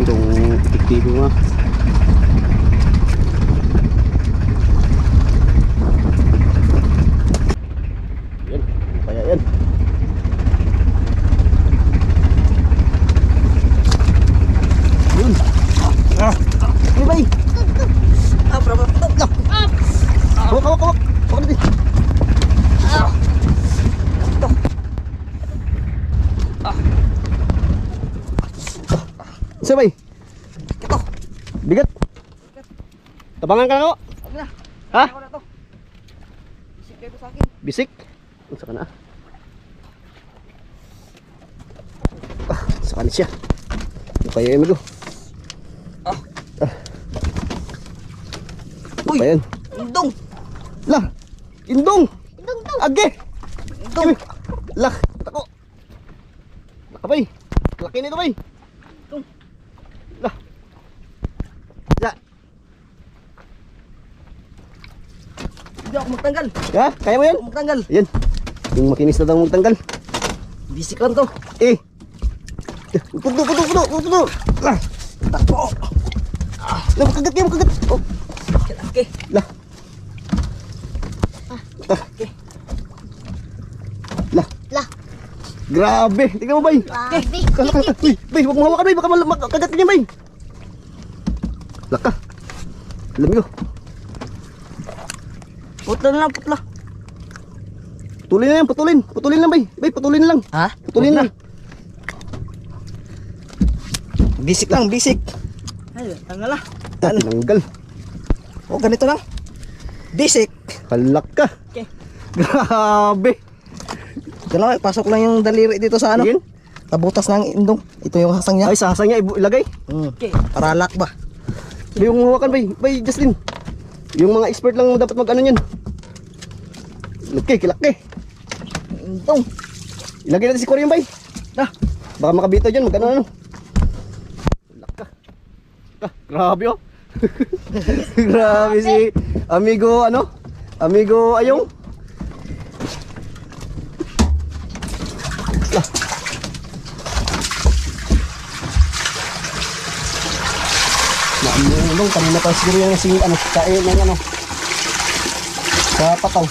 natin kung epektibo nga. Yan, kaya yan. Yun. Ini bay. Berapa? Hawak. Hawak natin. Isa bay. Ito. Bigat. Tabangan ka na ako. Huwag na. Ha? Ako na to. Bisik kayo sa akin. Bisik. Unsa ka na? Sa kanis siya. Ano kaya amigo? Uy. Pa yan. Indong. Lah. Indong. Indong. Age. Indong. Lah. Tako. Nakabay. Laki nito bay. Indong. Lah. Ya. Hindi ako magtanggal. Ya, kaya mo yan? Ako magtanggal. Yan. Yung makinis na daw magtanggal. Bisik lang to. Eh. Puto. Lah. Takbo. Lah, kagat kayo, kagat. Oh. Okay. Lah. Okay. Lah. Lah. Grabe. Tingnan mo bay. Grabe. Kala. Uy, bay, huwag mo hawakan bay. Baka kagat ka niya bay. Laka. Alam nyo. Putla na lang, putla. Putulin na yan, putulin. Putulin lang bay. Bay, putulin lang. Ha? Putulin lang. Bisik lang, bisik. Ay, tanggal lah. Tinanggal. Oh, ganito lang. Bisik. Halak ka. Okay. Grabe. Dalawa, pasok lang yung daliri dito sa ano. Sige. Tabutas ng indong. Ito yung hasang niya. Ay, sa niya ilagay. Okay. Para lock ba? Bay, yung hawakan bay. Bay, Justin. Yung mga expert lang dapat mag-ano yan. Laki. Indong. Ilagay natin si Korean bay. Baka makabito dyan, mag-ano. Halak ka. Grabe oh. Grabe si Amigo Amigo Ayong. Lah. Kanina pa siguro yung kain ng sa pataw.